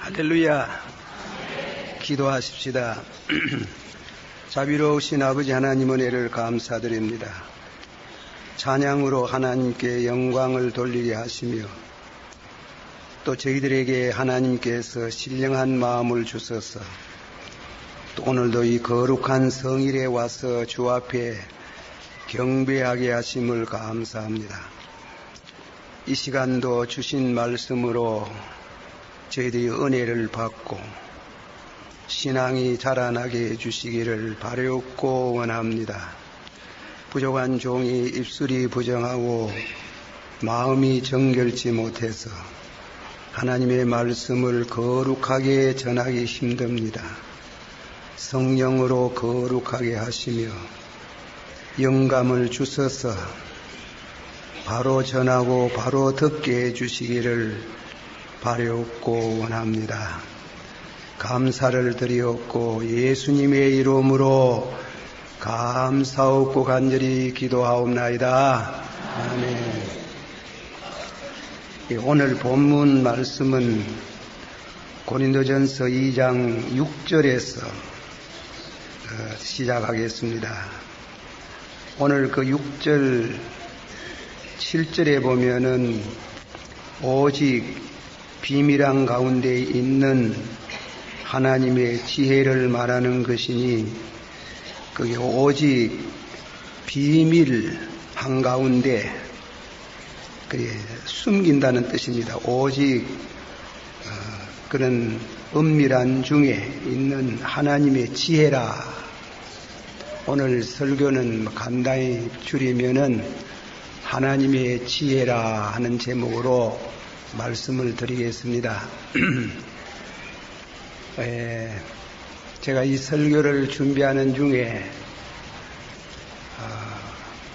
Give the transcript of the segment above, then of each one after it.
할렐루야. 기도하십시다. 자비로우신 아버지 하나님 은혜를 감사드립니다. 찬양으로 하나님께 영광을 돌리게 하시며 또 저희들에게 하나님께서 신령한 마음을 주셔서 또 오늘도 이 거룩한 성일에 와서 주 앞에 경배하게 하심을 감사합니다. 이 시간도 주신 말씀으로 저희들이 은혜를 받고 신앙이 자라나게 해주시기를 바라옵고 원합니다. 부족한 종이 입술이 부정하고 마음이 정결치 못해서 하나님의 말씀을 거룩하게 전하기 힘듭니다. 성령으로 거룩하게 하시며 영감을 주셔서 바로 전하고 바로 듣게 해주시기를 바라옵고 원합니다. 감사를 드리옵고 예수님의 이름으로 감사옵고 간절히 기도하옵나이다. 아멘. 오늘 본문 말씀은 고린도전서 2장 6절에서 시작하겠습니다. 오늘 그 6절 7절에 보면은 오직 비밀한 가운데 있는 하나님의 지혜를 말하는 것이니 그게 오직 비밀 한가운데 그게 숨긴다는 뜻입니다. 오직 그런 은밀한 중에 있는 하나님의 지혜라. 오늘 설교는 간단히 줄이면은 하나님의 지혜라 하는 제목으로 말씀을 드리겠습니다. 제가 이 설교를 준비하는 중에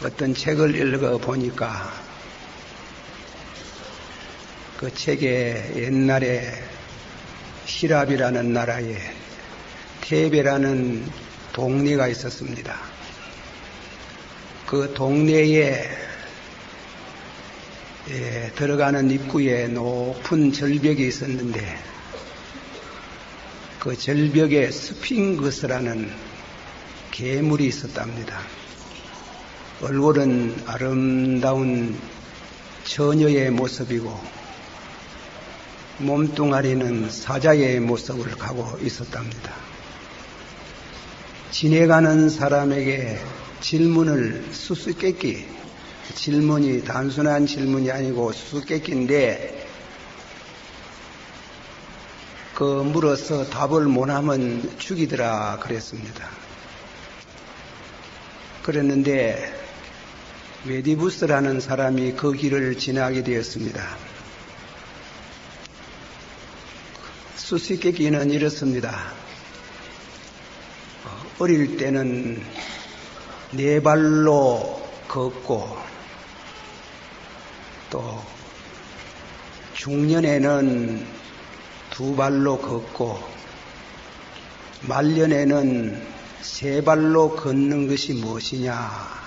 어떤 책을 읽어보니까 그 책에 옛날에 시랍이라는 나라에 테베라는 동네가 있었습니다. 그 동네에 들어가는 입구에 높은 절벽이 있었는데 그 절벽에 스핑크스라는 괴물이 있었답니다. 얼굴은 아름다운 처녀의 모습이고 몸뚱아리는 사자의 모습을 가고 있었답니다. 지나가는 사람에게 질문을 수수께끼, 질문이 단순한 질문이 아니고 수수께끼인데 그 물어서 답을 못하면 죽이더라 그랬습니다. 그랬는데 메디부스라는 사람이 그 길을 지나게 되었습니다. 수수께끼는 이렇습니다. 어릴 때는 네 발로 걷고 또 중년에는 두 발로 걷고 말년에는 세 발로 걷는 것이 무엇이냐?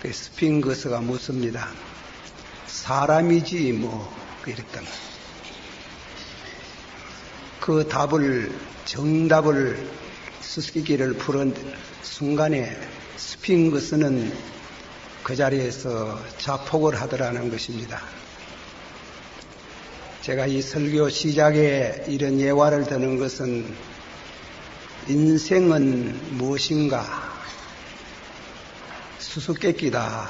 그 스핑크스가 묻습니다. 사람이지 뭐 이랬던 그 답을 정답을 수수께끼를 푸는 순간에 스핑크스는 그 자리에서 자폭을 하더라는 것입니다. 제가 이 설교 시작에 이런 예화를 드는 것은 인생은 무엇인가? 수수께끼다.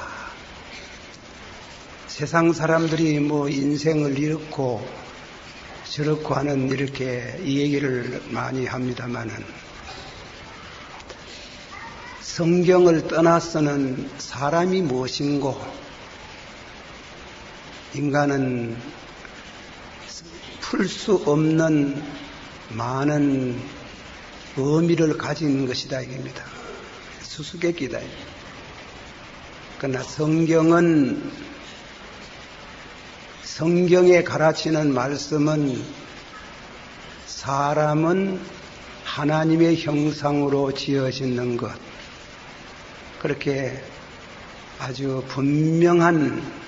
세상 사람들이 뭐 인생을 이렇고 저렇고 하는 이렇게 이 얘기를 많이 합니다마는 성경을 떠나서는 사람이 무엇인고 인간은 풀 수 없는 많은 의미를 가진 것이다 이겁니다. 수수께끼다. 그러나 성경에 가르치는 말씀은 사람은 하나님의 형상으로 지어지는 것, 그렇게 아주 분명한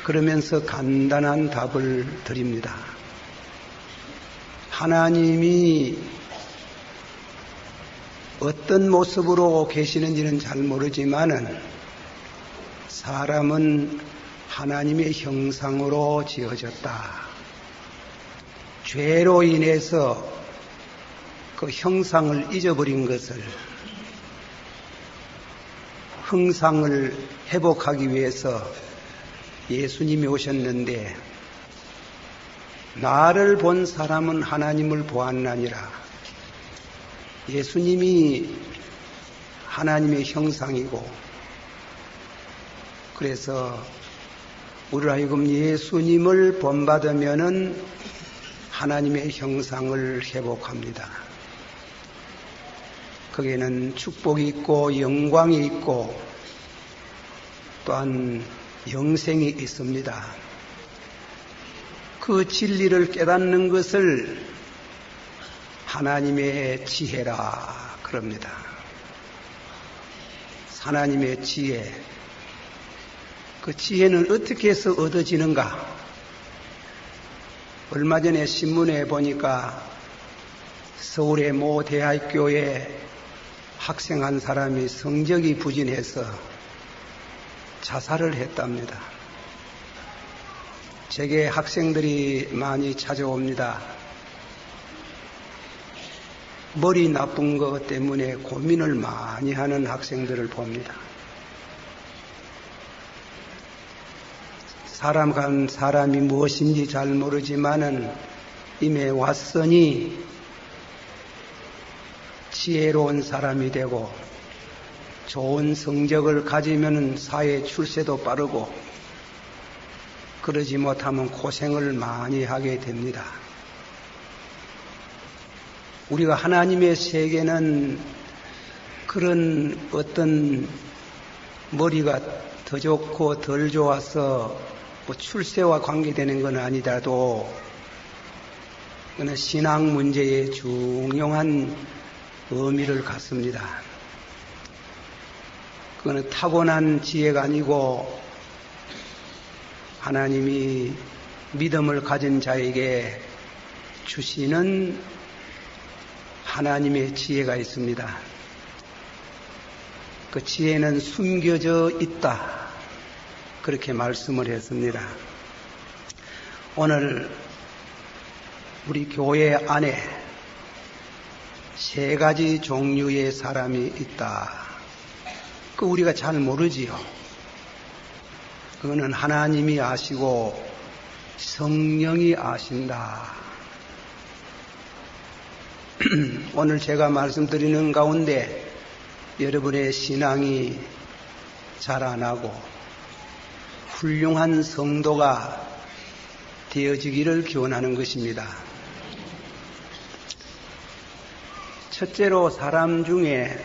그러면서 간단한 답을 드립니다. 하나님이 어떤 모습으로 계시는지는 잘 모르지만은 사람은 하나님의 형상으로 지어졌다. 죄로 인해서 그 형상을 잊어버린 것을 형상을 회복하기 위해서 예수님이 오셨는데 나를 본 사람은 하나님을 보았나니라. 예수님이 하나님의 형상이고 그래서 우리로 하여금 예수님을 본받으면은 하나님의 형상을 회복합니다. 거기에는 축복이 있고 영광이 있고 또한 영생이 있습니다. 그 진리를 깨닫는 것을 하나님의 지혜라 그럽니다. 하나님의 지혜. 그 지혜는 어떻게 해서 얻어지는가? 얼마 전에 신문에 보니까 서울의 모 대학교에 학생 한 사람이 성적이 부진해서 자살을 했답니다. 제게 학생들이 많이 찾아옵니다. 머리 나쁜 것 때문에 고민을 많이 하는 학생들을 봅니다. 사람이 무엇인지 잘 모르지만은 임에 왔으니 지혜로운 사람이 되고 좋은 성적을 가지면 사회 출세도 빠르고 그러지 못하면 고생을 많이 하게 됩니다. 우리가 하나님의 세계는 그런 어떤 머리가 더 좋고 덜 좋아서 뭐 출세와 관계되는 건 아니더라도 그는 신앙 문제에 중요한 의미를 갖습니다. 그거는 타고난 지혜가 아니고 하나님이 믿음을 가진 자에게 주시는 하나님의 지혜가 있습니다. 그 지혜는 숨겨져 있다. 그렇게 말씀을 했습니다. 오늘 우리 교회 안에 세 가지 종류의 사람이 있다. 그 우리가 잘 모르지요. 그거는 하나님이 아시고 성령이 아신다. 오늘 제가 말씀드리는 가운데 여러분의 신앙이 자라나고 훌륭한 성도가 되어지기를 기원하는 것입니다. 첫째로 사람 중에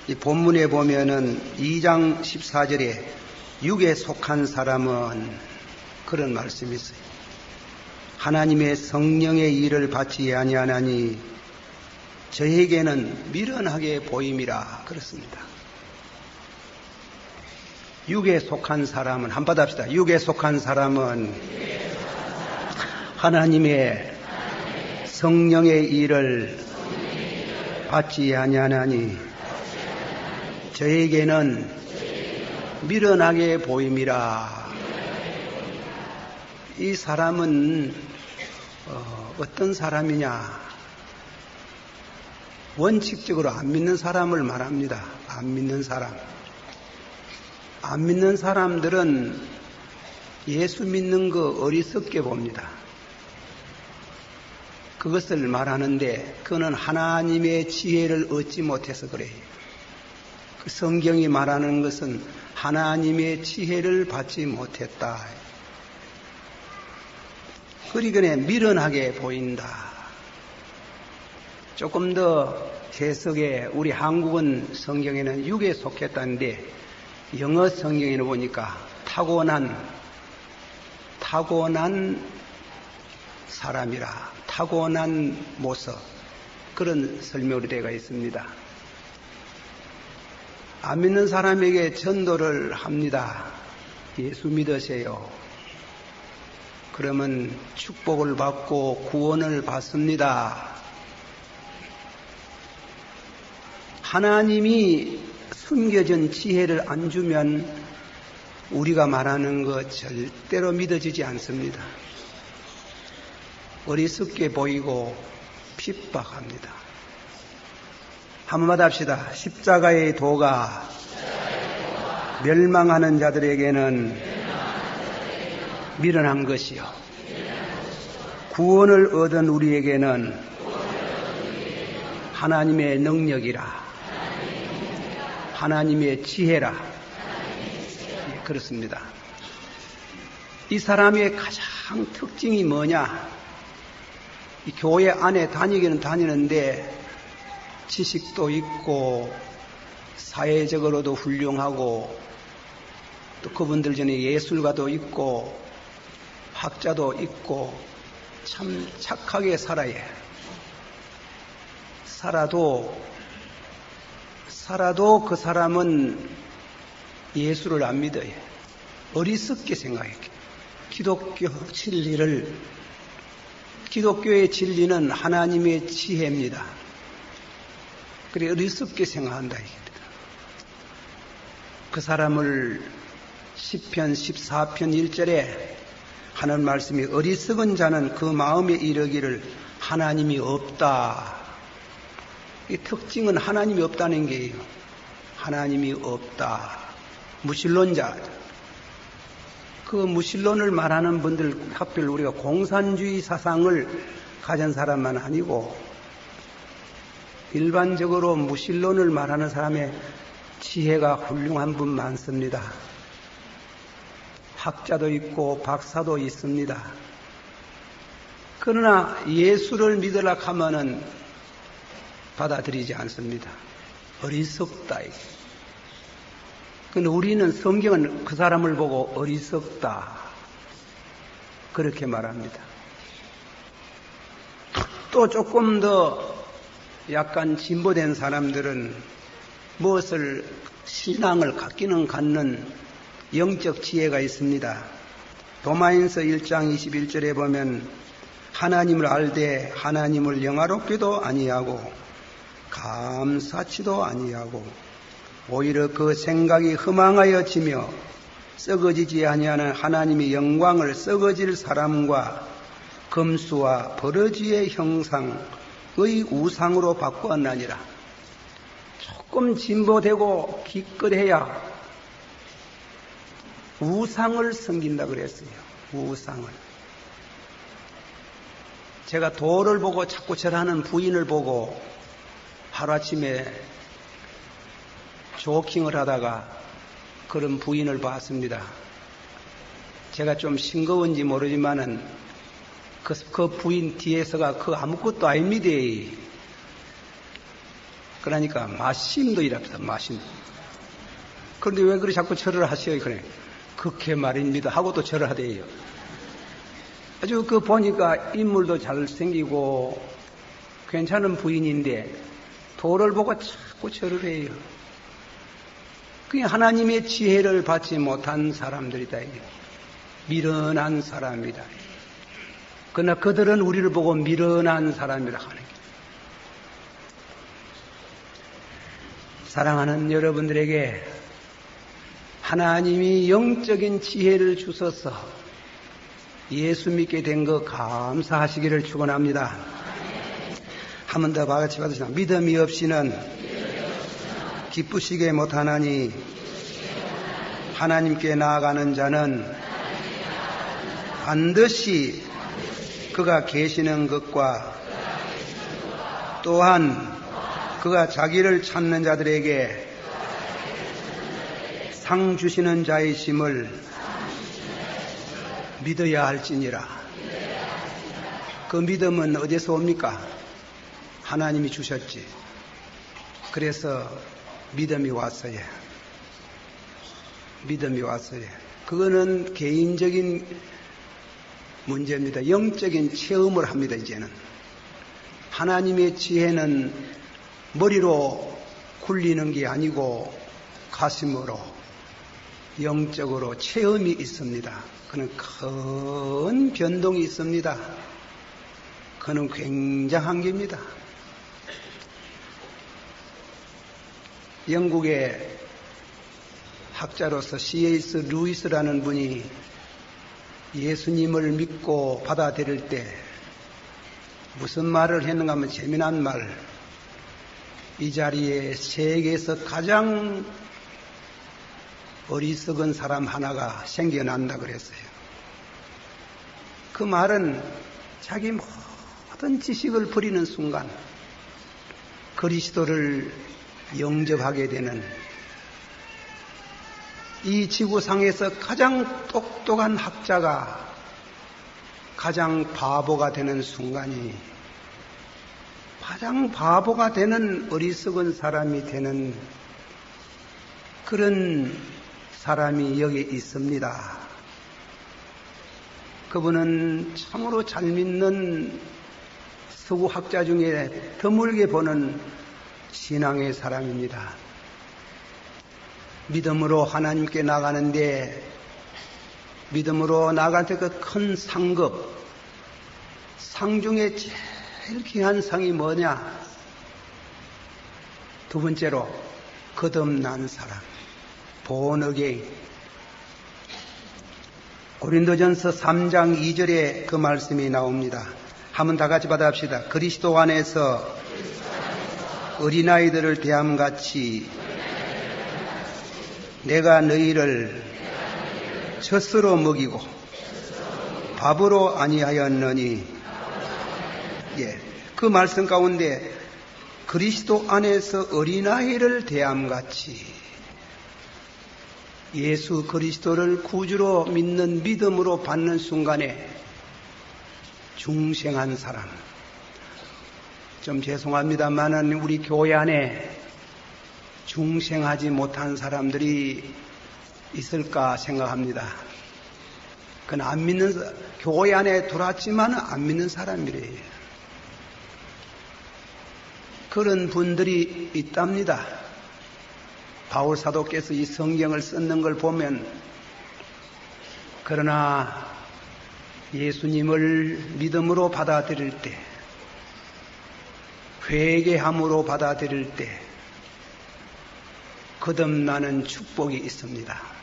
이 본문에 보면은 2장 14절에 육에 속한 사람은 그런 말씀이 있어요. 하나님의 성령의 일을 받지 아니하나니 저에게는 미련하게 보임이라 그렇습니다. 육에 속한 사람은 한번 합시다. 육에 속한 사람은 하나님의 성령의 일을 받지 아니하나니 저에게는 미련하게 보임이라. 이 사람은 어떤 사람이냐? 원칙적으로 안 믿는 사람을 말합니다. 안 믿는 사람. 안 믿는 사람들은 예수 믿는 거 어리석게 봅니다. 그것을 말하는데 그는 하나님의 지혜를 얻지 못해서 그래요. 그 성경이 말하는 것은 하나님의 지혜를 받지 못했다. 그러기에 미련하게 보인다. 조금 더 해석에 우리 한국은 성경에는 육에 속했다는데 영어 성경에는 보니까 타고난 사람이라 타고난 모습 그런 설명으로 되어 있습니다. 안 믿는 사람에게 전도를 합니다. 예수 믿으세요. 그러면 축복을 받고 구원을 받습니다. 하나님이 숨겨진 지혜를 안 주면 우리가 말하는 것 절대로 믿어지지 않습니다. 어리석게 보이고 핍박합니다. 한번 합시다. 십자가의 도가 멸망하는 자들에게는 미련한 것이요, 구원을 얻은 우리에게는 하나님의 능력이라, 하나님의 지혜라. 예, 그렇습니다. 이 사람의 가장 특징이 뭐냐? 이 교회 안에 다니기는 다니는데 지식도 있고 사회적으로도 훌륭하고 또 그분들 중에 예술가도 있고 학자도 있고 참 착하게 살아야 해요. 살아도 그 사람은 예수를 안 믿어요. 어리석게 생각해요. 기독교의 진리는 하나님의 지혜입니다. 그래 어리석게 생각한다 이겁니다. 그 사람을 시편 14편 1절에 하는 말씀이 어리석은 자는 그 마음에 이르기를 하나님이 없다. 이 특징은 하나님이 없다는 게예요. 하나님이 없다. 무신론자. 그 무신론을 말하는 분들 하필 우리가 공산주의 사상을 가진 사람만 아니고 일반적으로 무신론을 말하는 사람의 지혜가 훌륭한 분 많습니다. 학자도 있고 박사도 있습니다. 그러나 예수를 믿으라 하면은 받아들이지 않습니다. 어리석다. 근데 우리는 성경은 그 사람을 보고 어리석다. 그렇게 말합니다. 또 조금 더 약간 진보된 사람들은 무엇을 신앙을 갖는 영적 지혜가 있습니다. 로마인서 1장 21절에 보면 하나님을 알되 하나님을 영화롭게도 아니하고 감사치도 아니하고 오히려 그 생각이 허망하여지며 썩어지지 아니하는 하나님의 영광을 썩어질 사람과 금수와 버러지의 형상의 우상으로 바꾸었나니라. 조금 진보되고 기껏해야 우상을 섬긴다 그랬어요. 우상을. 제가 도를 보고 자꾸 절하는 부인을 보고 하루아침에 조킹을 하다가 그런 부인을 봤습니다. 제가 좀 싱거운지 모르지만은 그 부인 뒤에서가 그 아무것도 아닙니다. 그러니까 마심도 이랍니다. 마심. 그런데 왜 그리 자꾸 절을 하셔요? 그래. 그렇게 말입니다. 하고 또 절을 하대요. 아주 그 보니까 인물도 잘생기고 괜찮은 부인인데 도를 보고 자꾸 절을 해요. 그게 하나님의 지혜를 받지 못한 사람들이다. 미련한 사람이다. 그러나 그들은 우리를 보고 미련한 사람이라 하는 거예요. 사랑하는 여러분들에게 하나님이 영적인 지혜를 주셔서 예수 믿게 된 거 감사하시기를 축원합니다. 한 번 더 같이 받으시다. 믿음이 없이는 기쁘시게 못하나니 하나님께 나아가는 자는 반드시 그가 계시는 것과 또한 그가 자기를 찾는 자들에게 상 주시는 자이심을 믿어야 할지니라. 그 믿음은 어디서 옵니까? 하나님이 주셨지. 그래서 믿음이 왔어요. 믿음이 왔어요. 그거는 개인적인 문제입니다. 영적인 체험을 합니다. 이제는 하나님의 지혜는 머리로 굴리는 게 아니고 가슴으로 영적으로 체험이 있습니다. 그는 큰 변동이 있습니다. 그는 굉장한 겁니다. 영국의 학자로서 C.S. 루이스라는 분이 예수님을 믿고 받아들일 때 무슨 말을 했는가 하면 재미난 말, 이 자리에 세계에서 가장 어리석은 사람 하나가 생겨난다 그랬어요. 그 말은 자기 모든 지식을 버리는 순간 그리스도를 영접하게 되는 이 지구상에서 가장 똑똑한 학자가 가장 바보가 되는 순간이 가장 바보가 되는 어리석은 사람이 되는 그런 사람이 여기 있습니다. 그분은 참으로 잘 믿는 서구 학자 중에 드물게 보는 신앙의 사람입니다. 믿음으로 하나님께 나가는데 믿음으로 나갈 때 그 큰 상급, 상 중에 제일 귀한 상이 뭐냐? 두 번째로 거듭난 사람, 본어게인. 고린도전서 3장 2절에 그 말씀이 나옵니다. 한번 다 같이 받아합시다. 그리스도 안에서 어린아이들을 대함같이 내가 너희를 젖으로 먹이고 밥으로 아니하였느니. 예, 그 말씀 가운데 그리스도 안에서 어린아이를 대함같이 예수 그리스도를 구주로 믿는 믿음으로 받는 순간에 중생한 사람. 좀 죄송합니다만은 우리 교회 안에 중생하지 못한 사람들이 있을까 생각합니다. 그건 안 믿는, 교회 안에 들어왔지만 안 믿는 사람이래요. 그런 분들이 있답니다. 바울 사도께서 이 성경을 썼는 걸 보면, 그러나 예수님을 믿음으로 받아들일 때, 회개함으로 받아들일 때 거듭나는 축복이 있습니다.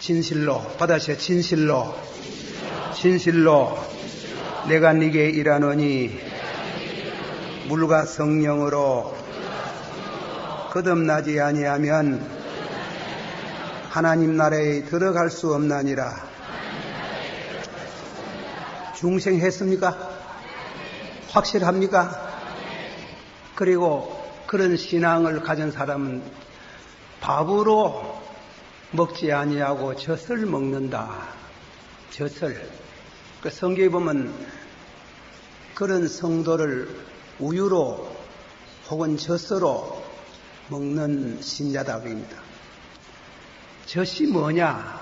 진실로 받아서 진실로 내가 네게 일하노니 물과 성령으로 거듭나지 아니하면 하나님 나라에 들어갈 수 없나니라. 중생했습니까? 확실합니까? 그리고 그런 신앙을 가진 사람은 밥으로 먹지 아니하고 젖을 먹는다. 젖을. 그 성경에 보면 그런 성도를 우유로 혹은 젖으로 먹는 신자다 그럽니다. 젖이 뭐냐?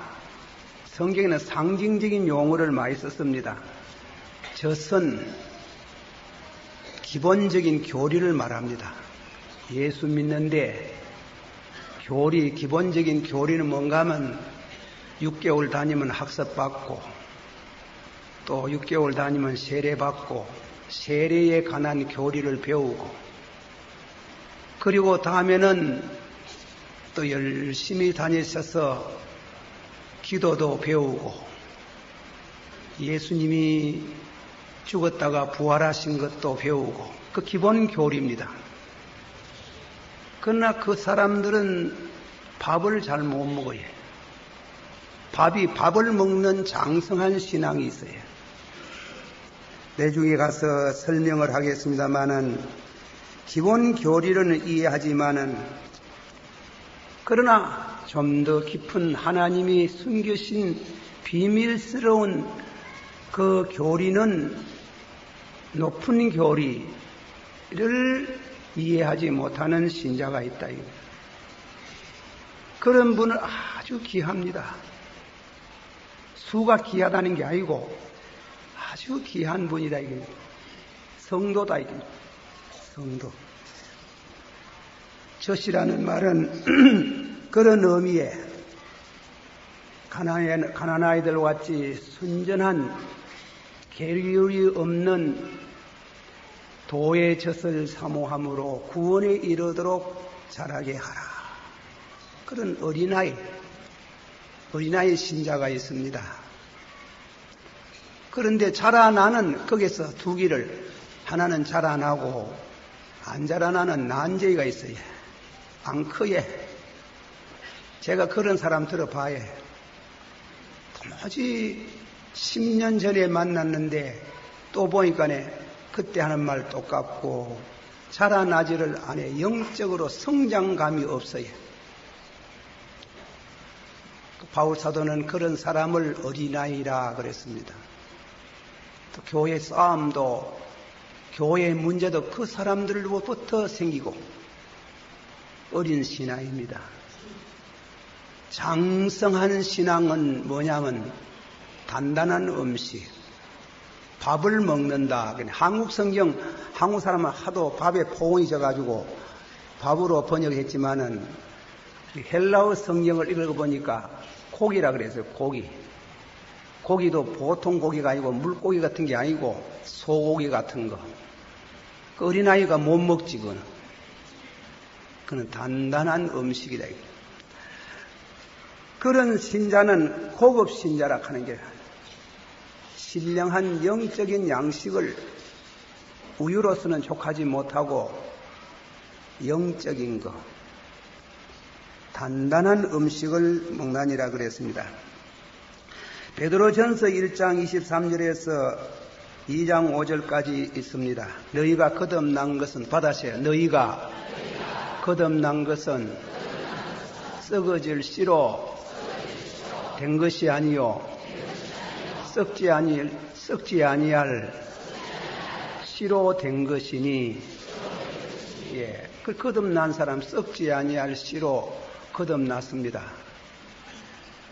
성경에는 상징적인 용어를 많이 썼습니다. 젖은 기본적인 교리를 말합니다. 예수 믿는데 기본적인 교리는 뭔가 하면 6개월 다니면 학습받고 또 6개월 다니면 세례받고 세례에 관한 교리를 배우고 그리고 다음에는 또 열심히 다니셔서 기도도 배우고 예수님이 죽었다가 부활하신 것도 배우고 그 기본 교리입니다. 그러나 그 사람들은 밥을 잘 못 먹어요. 밥을 먹는 장성한 신앙이 있어요. 내중에 가서 설명을 하겠습니다마는 기본 교리는 이해하지만은 그러나 좀 더 깊은 하나님이 숨기신 비밀스러운 그 교리는 높은 교리를 이해하지 못하는 신자가 있다. 그런 분은 아주 귀합니다. 수가 귀하다는 게 아니고 아주 귀한 분이다. 성도다. 성도. 젖이라는 말은 그런 의미에 가난한 아이들 같이 순전한 계율이 없는 도의 젖을 사모함으로 구원에 이르도록 자라게 하라. 그런 어린아이 신자가 있습니다. 그런데 자라나는 거기서 두 길을, 하나는 자라나고 안 자라나는 난제가 있어요. 안 크예. 제가 그런 사람 들어봐요. 도무지 10년 전에 만났는데 또 보니까네 그때 하는 말 똑같고 자라나지를 않아. 영적으로 성장감이 없어요. 바울 사도는 그런 사람을 어린아이라 그랬습니다. 또 교회 싸움도 교회 문제도 그 사람들로부터 생기고 어린 신앙입니다. 장성한 신앙은 뭐냐면 단단한 음식, 밥을 먹는다. 한국 성경, 한국 사람은 하도 밥에 포근이 져가지고 밥으로 번역했지만은 헬라어 성경을 읽어보니까 고기라 그랬어요. 고기도 보통 고기가 아니고 물고기 같은 게 아니고 소고기 같은 거. 그 어린아이가 못 먹지, 그는 단단한 음식이다. 그런 신자는 고급 신자라 하는 게 신령한 영적인 양식을 우유로서는 족하지 못하고 영적인 거, 단단한 음식을 먹나니라 그랬습니다. 베드로전서 1장 23절에서 2장 5절까지 있습니다. 너희가 거듭난 것은 받아세요. 너희가 거듭난 것은 썩어질 씨로 된 것이 아니요 썩지 아니할 씨로 된 것이니, 예, 그 거듭난 사람 썩지 아니할 씨로 거듭났습니다.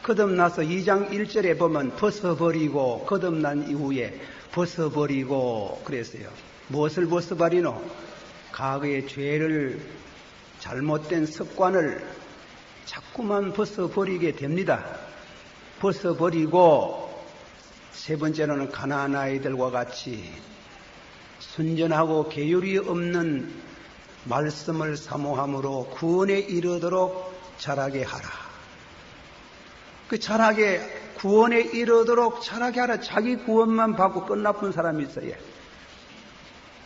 거듭나서 2장 1절에 보면 벗어버리고, 거듭난 이후에 벗어버리고 그랬어요. 무엇을 벗어버리노? 과거의 죄를, 잘못된 습관을 자꾸만 벗어버리게 됩니다. 벗어버리고, 세 번째로는 가난한 아이들과 같이 순전하고 계율이 없는 말씀을 사모함으로 구원에 이르도록 자라게 하라. 그 구원에 이르도록 자라게 하라. 자기 구원만 받고 끝나쁜 사람이 있어요.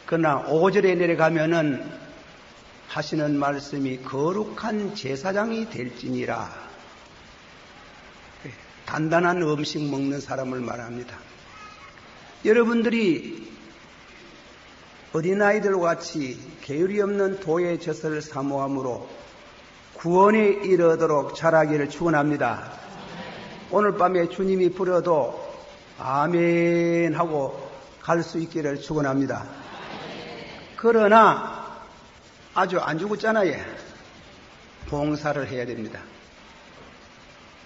그러나 5절에 내려가면은 하시는 말씀이 거룩한 제사장이 될지니라. 단단한 음식 먹는 사람을 말합니다. 여러분들이 어린아이들과 같이 계율이 없는 도의 젖을 사모함으로 구원에 이르도록 자라기를 축원합니다. 오늘 밤에 주님이 부려도 아멘 하고 갈 수 있기를 축원합니다. 그러나 아주 안 죽었잖아요. 봉사를 해야 됩니다.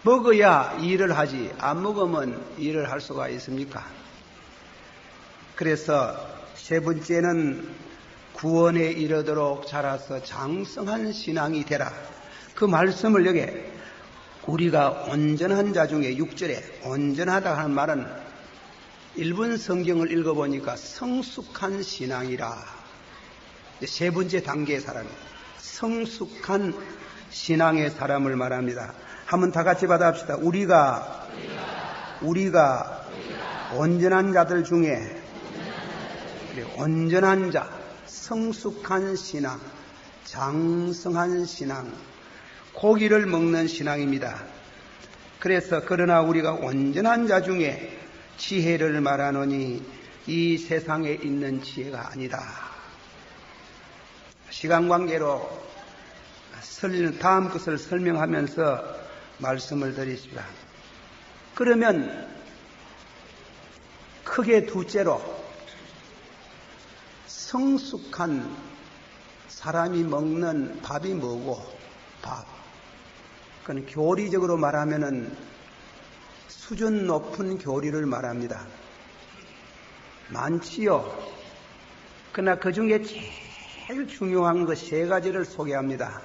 먹어야 일을 하지, 안 먹으면 일을 할 수가 있습니까? 그래서 세 번째는 구원에 이르도록 자라서 장성한 신앙이 되라. 그 말씀을 여기 우리가 온전한 자 중에 6절에 온전하다 하는 말은 일본 성경을 읽어보니까 성숙한 신앙이라. 세 번째 단계의 사람이 성숙한 신앙의 사람을 말합니다. 한번 다 같이 받아봅시다. 우리가 온전한 자들 중에 온전한 자, 성숙한 신앙, 장성한 신앙, 고기를 먹는 신앙입니다. 그래서 그러나 우리가 온전한 자 중에 지혜를 말하노니 이 세상에 있는 지혜가 아니다. 시간 관계로 다음 것을 설명하면서 말씀을 드리십니다. 그러면 크게 둘째로 성숙한 사람이 먹는 밥이 뭐고? 밥. 그건 교리적으로 말하면은 수준 높은 교리를 말합니다. 많지요. 그러나 그 중에 제일 중요한 것 세 가지를 소개합니다.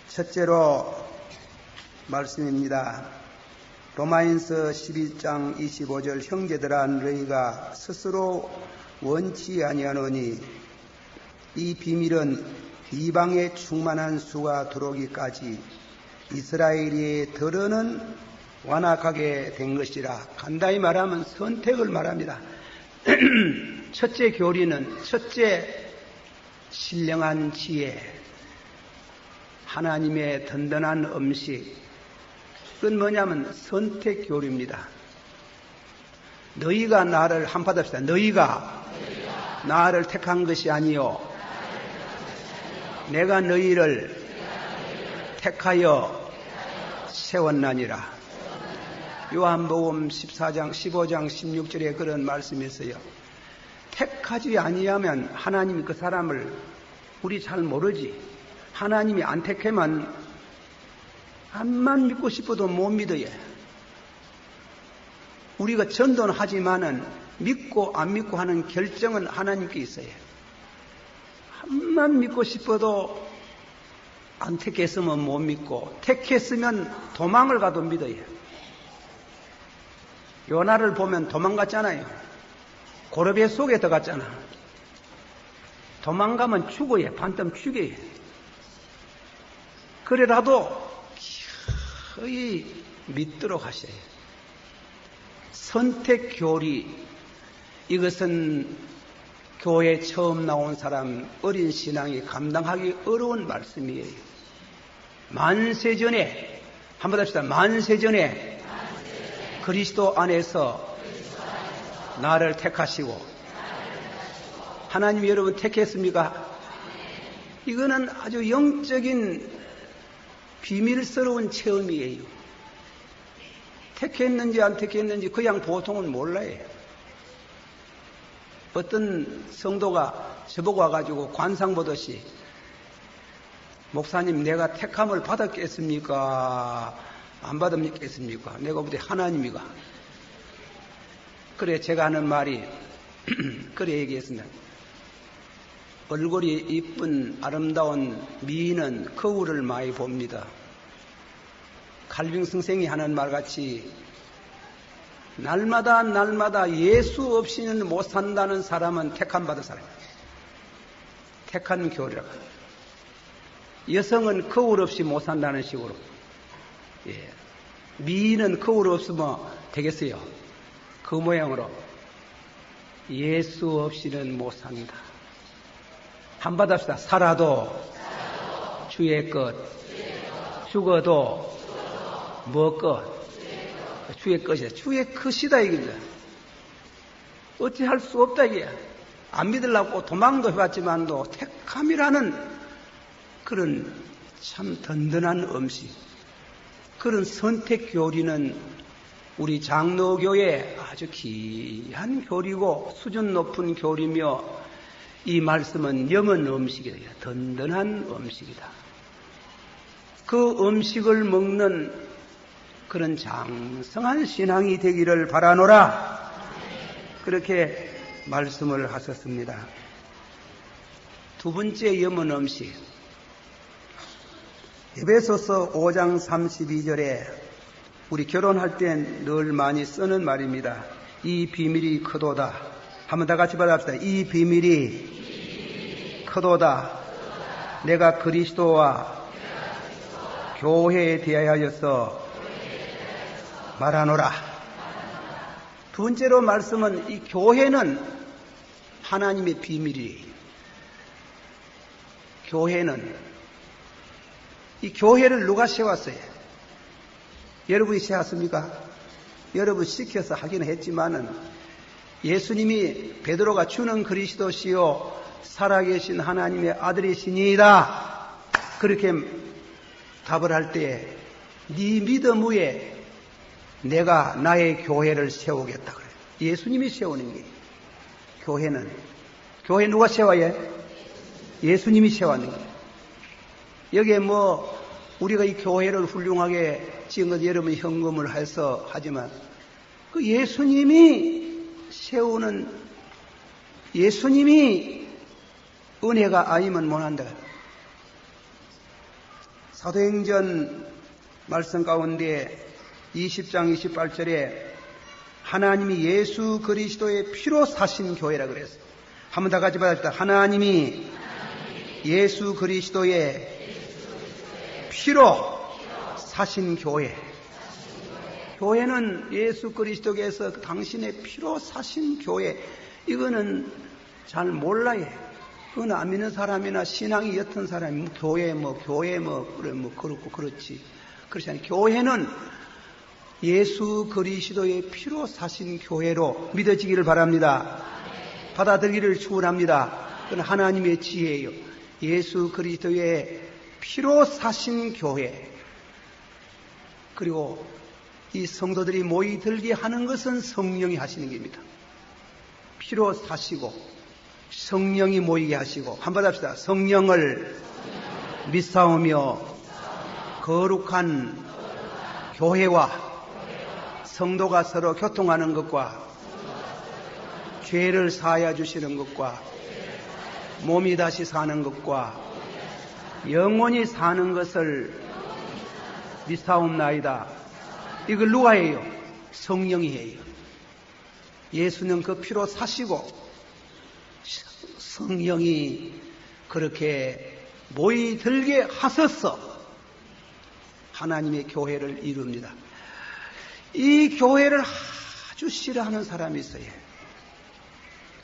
첫째로 말씀입니다. 로마인서 11장 25절 형제들아 너희가 스스로 원치 아니하노니 이 비밀은 이방에 충만한 수가 들어오기까지 이스라엘이 더러는 완악하게 된 것이라. 간단히 말하면 선택을 말합니다. 첫째 교리는 첫째 신령한 지혜, 하나님의 든든한 음식, 그건 뭐냐면 선택 교리입니다. 너희가 나를 한pad합시다. 너희가 나를 택한 것이 아니요 내가 너희를 택하여 세웠나니라. 요한복음 14장 15장 16절에 그런 말씀이 있어요. 택하지 아니하면 하나님이 그 사람을 우리 잘 모르지. 하나님이 안 택하면 암만 믿고 싶어도 못 믿어요. 우리가 전도는 하지만은 믿고 안 믿고 하는 결정은 하나님께 있어요. 암만 믿고 싶어도 안 택했으면 못 믿고 택했으면 도망을 가도 믿어요. 요나를 보면 도망갔잖아요. 고르베 속에 들어갔잖아. 도망가면 죽어요. 반쯤 죽여요. 그래라도 거의 믿도록 하셔요. 선택 교리, 이것은 교회 처음 나온 사람, 어린 신앙이 감당하기 어려운 말씀이에요. 만세전에, 한번 합시다. 만세전에 그리스도 안에서 나를 택하시고, 하나님이 여러분 택했습니까? 이거는 아주 영적인 비밀스러운 체험이에요. 택했는지 안 택했는지 그냥 보통은 몰라요. 어떤 성도가 저보고 와가지고 관상 보듯이, 목사님 내가 택함을 받았겠습니까? 안 받았겠습니까? 내가 보되 하나님이가. 그래 제가 하는 말이 그래 얘기했습니다. 얼굴이 이쁜 아름다운 미인은 거울을 많이 봅니다. 칼빈 선생이 하는 말같이 날마다 예수 없이는 못 산다는 사람은 택함 받은 사람이에요. 택한 교리라고. 여성은 거울 없이 못 산다는 식으로. 예. 미인은 거울 없으면 되겠어요. 그 모양으로. 예수 없이는 못 산다. 한번 합시다. 살아도 주의 것, 죽어도 뭐 것? 주의 것이다. 주의 것이다 이거죠. 어찌 할 수 없다 이게. 안 믿으려고 도망도 해봤지만도 택함이라는 그런 참 든든한 음식, 그런 선택 교리는 우리 장로교의 아주 귀한 교리고 수준 높은 교리며, 이 말씀은 영은 음식이다. 든든한 음식이다. 그 음식을 먹는 그런 장성한 신앙이 되기를 바라노라. 그렇게 말씀을 하셨습니다. 두 번째 염은 음식. 에베소서 5장 32절에 우리 결혼할 땐 늘 많이 쓰는 말입니다. 이 비밀이 크도다. 한번 다 같이 받아봅시다. 이 비밀이 크도다. 내가 그리스도와 교회에 대하여서 말하노라. 두 번째로 말씀은 이 교회는 하나님의 비밀이에요. 교회는, 이 교회를 누가 세웠어요? 여러분이 세웠습니까? 여러분 시켜서 하긴 했지만은 예수님이 베드로가 주는 그리스도시요 살아계신 하나님의 아들이시니이다. 그렇게 답을 할 때에 네 믿음 위에 내가 나의 교회를 세우겠다 그래요. 예수님이 세우는 게 교회는. 교회 누가 세워야? 예수님이 세웠는 거예요. 여기에 뭐 우리가 이 교회를 훌륭하게 지은 것 여러분 현금을 해서 하지만 그 예수님이 세우는, 예수님이 은혜가 아니면 못한다. 사도행전 말씀 가운데 20장 28절에 하나님이 예수 그리스도의 피로 사신 교회라 그랬어요. 한번 다 같이 받아줍시다. 하나님이 예수 그리스도의 피로 사신 교회. 교회는 예수 그리스도께서 당신의 피로 사신 교회. 이거는 잘 몰라요. 그건 안 믿는 사람이나 신앙이 옅은 사람이 교회 그렇고 그렇지. 그렇지 않아요. 교회는 예수 그리스도의 피로 사신 교회로 믿어지기를 바랍니다. 받아들이기를 축원합니다. 그건 하나님의 지혜예요. 예수 그리스도의 피로 사신 교회. 그리고 이 성도들이 모이들게 하는 것은 성령이 하시는 겁니다. 피로 사시고 성령이 모이게 하시고 한번 합시다. 성령을 믿사오며 거룩한 교회와 성도가 서로 교통하는 것과 죄를 사하여 주시는 것과 몸이 다시 사는 것과 영원히 사는 것을 믿사옵나이다. 이걸 누가 해요? 성령이 해요. 예수는 그 피로 사시고 성령이 그렇게 모이들게 하셔서 하나님의 교회를 이룹니다. 이 교회를 아주 싫어하는 사람이 있어요.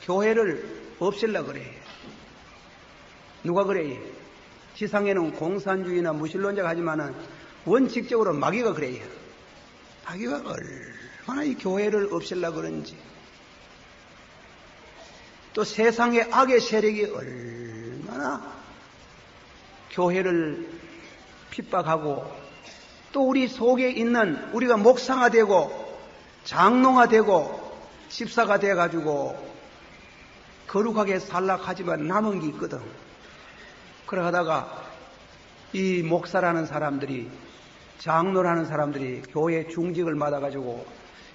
교회를 없애려고 그래요. 누가 그래요? 지상에는 공산주의나 무신론자가 하지만은 원칙적으로 마귀가 그래요. 마귀가 얼마나 이 교회를 없애려고 그런지. 또 세상의 악의 세력이 얼마나 교회를 핍박하고 또 우리 속에 있는 우리가 목사가 되고 장로가 되고 집사가 돼가지고 거룩하게 살락하지만 남은 게 있거든. 그러다가 이 목사라는 사람들이 장로라는 사람들이 교회 중직을 받아가지고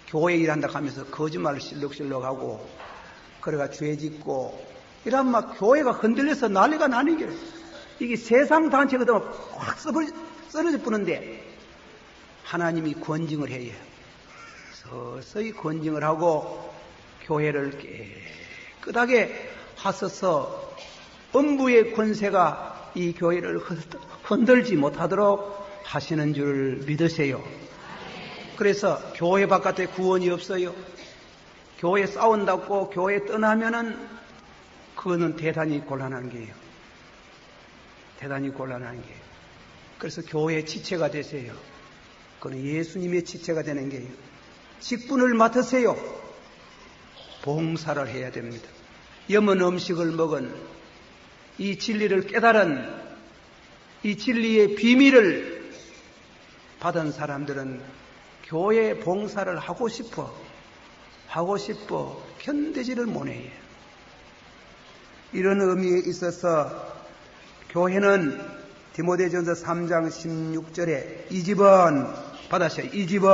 교회 일한다 하면서 거짓말을 실룩실룩하고 그래가 죄짓고 이런 막 교회가 흔들려서 난리가 나는 게 이게 세상 단체가 되면 확 쓰러져 뿌는데 하나님이 권징을 해요. 서서히 권징을 하고 교회를 깨끗하게 하셔서 음부의 권세가 이 교회를 흔들지 못하도록 하시는 줄 믿으세요. 그래서 교회 바깥에 구원이 없어요. 교회 싸운다고 교회 떠나면은 그거는 대단히 곤란한 게예요. 대단히 곤란한 게예요. 그래서 교회의 지체가 되세요. 그건 예수님의 지체가 되는 게예요. 직분을 맡으세요. 봉사를 해야 됩니다. 염은 음식을 먹은 이 진리를 깨달은 이 진리의 비밀을 받은 사람들은 교회 봉사를 하고 싶어 견디지를 못해요. 이런 의미에 있어서 교회는 디모데전서 3장 16절에 이 집은 받으셔요. 이 집은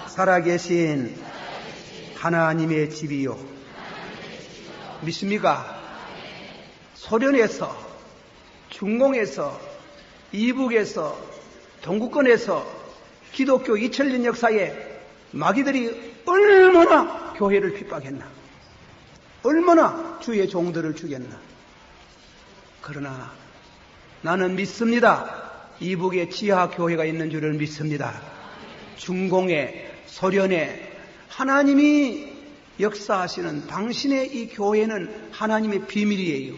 살아계신 하나님의 집이요. 믿습니까? 소련에서, 중공에서, 이북에서, 동구권에서 기독교 2000년 역사에 마귀들이 얼마나 교회를 핍박했나. 얼마나 주의 종들을 죽였나. 그러나 나는 믿습니다. 이북에 지하 교회가 있는 줄을 믿습니다. 중공에, 소련에 하나님이 역사하시는 당신의 이 교회는 하나님의 비밀이에요.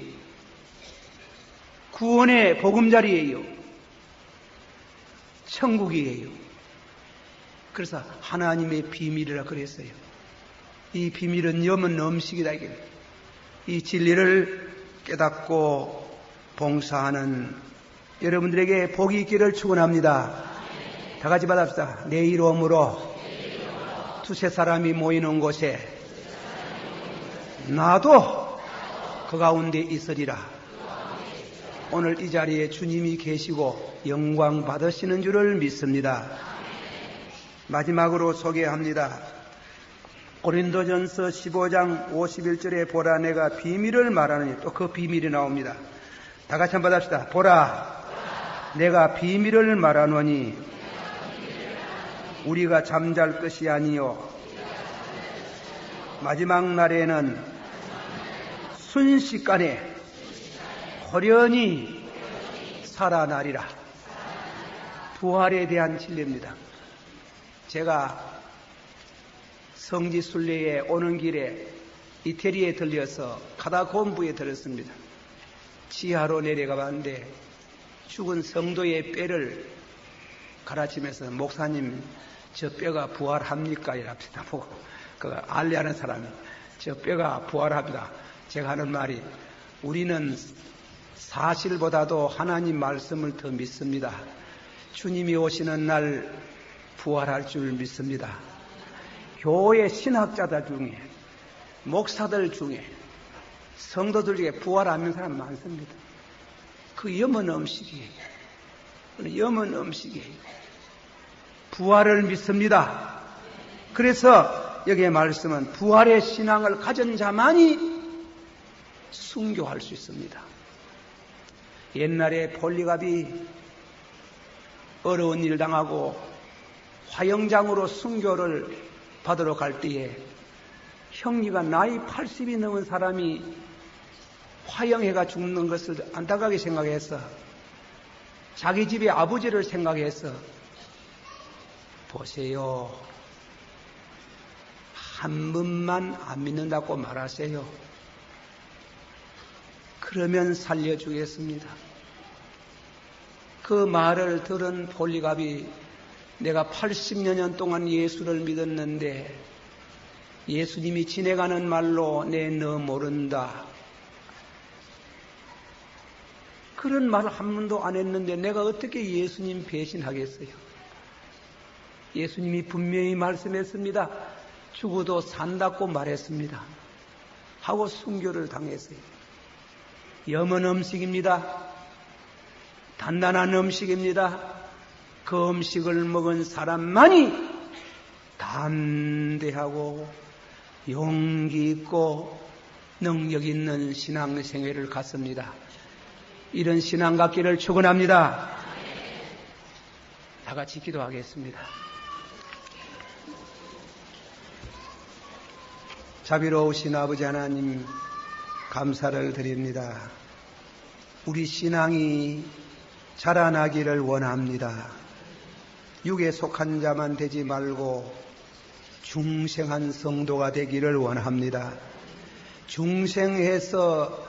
구원의 보금자리예요. 천국이에요. 그래서 하나님의 비밀이라 그랬어요. 이 비밀은 염은 음식이다. 이 진리를 깨닫고 봉사하는 여러분들에게 복이 있기를 축원합니다. 다 같이 받읍시다. 내 이름으로 두세 사람이 모이는 곳에 나도 그 가운데 있으리라. 오늘 이 자리에 주님이 계시고 영광 받으시는 줄을 믿습니다. 마지막으로 소개합니다. 고린도전서 15장 51절에 보라 내가 비밀을 말하느니 또 그 비밀이 나옵니다. 다 같이 한번 합시다. 보라 내가 비밀을 말하노니 우리가 잠잘 것이 아니요 마지막 날에는 순식간에 호련히 살아나리라. 부활에 대한 진리입니다. 제가 성지순례에 오는 길에 이태리에 들려서 카타콤부에 들었습니다. 지하로 내려가 봤는데 죽은 성도의 뼈를 갈아치면서 목사님 저 뼈가 부활합니까? 이랍시다. 그 알레하는 사람이 저 뼈가 부활합니다. 제가 하는 말이 우리는 사실보다도 하나님 말씀을 더 믿습니다. 주님이 오시는 날 부활할 줄 믿습니다. 교회 신학자들 중에 목사들 중에 성도들 중에 부활하는 사람 많습니다. 그 염원 음식이에요. 염원 음식이에요. 부활을 믿습니다. 그래서 여기에 말씀은 부활의 신앙을 가진 자만이 순교할 수 있습니다. 옛날에 폴리갑이 어려운 일 당하고 화영장으로 순교를 받으러 갈 때에 형리가 나이 80이 넘은 사람이 화영해가 죽는 것을 안타깝게 생각해서 자기 집의 아버지를 생각해서 보세요. 한 번만 안 믿는다고 말하세요. 그러면 살려주겠습니다. 그 말을 들은 폴리갑이 내가 80여 년 동안 예수를 믿었는데 예수님이 지내가는 말로 내 너 모른다. 그런 말을 한 번도 안 했는데 내가 어떻게 예수님 배신하겠어요? 예수님이 분명히 말씀했습니다. 죽어도 산다고 말했습니다. 하고 순교를 당했어요. 염원 음식입니다. 단단한 음식입니다. 그 음식을 먹은 사람만이 담대하고 용기 있고 능력 있는 신앙생활을 갖습니다. 이런 신앙 갖기를 축원합니다. 다 같이 기도하겠습니다. 자비로우신 아버지 하나님 감사를 드립니다. 우리 신앙이 자라나기를 원합니다. 육에 속한 자만 되지 말고 중생한 성도가 되기를 원합니다. 중생해서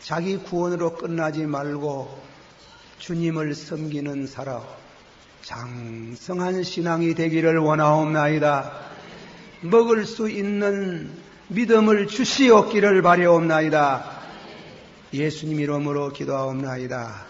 자기 구원으로 끝나지 말고 주님을 섬기는 사람, 장성한 신앙이 되기를 원하옵나이다. 먹을 수 있는 믿음을 주시옵기를 바라옵나이다. 예수님 이름으로 기도하옵나이다.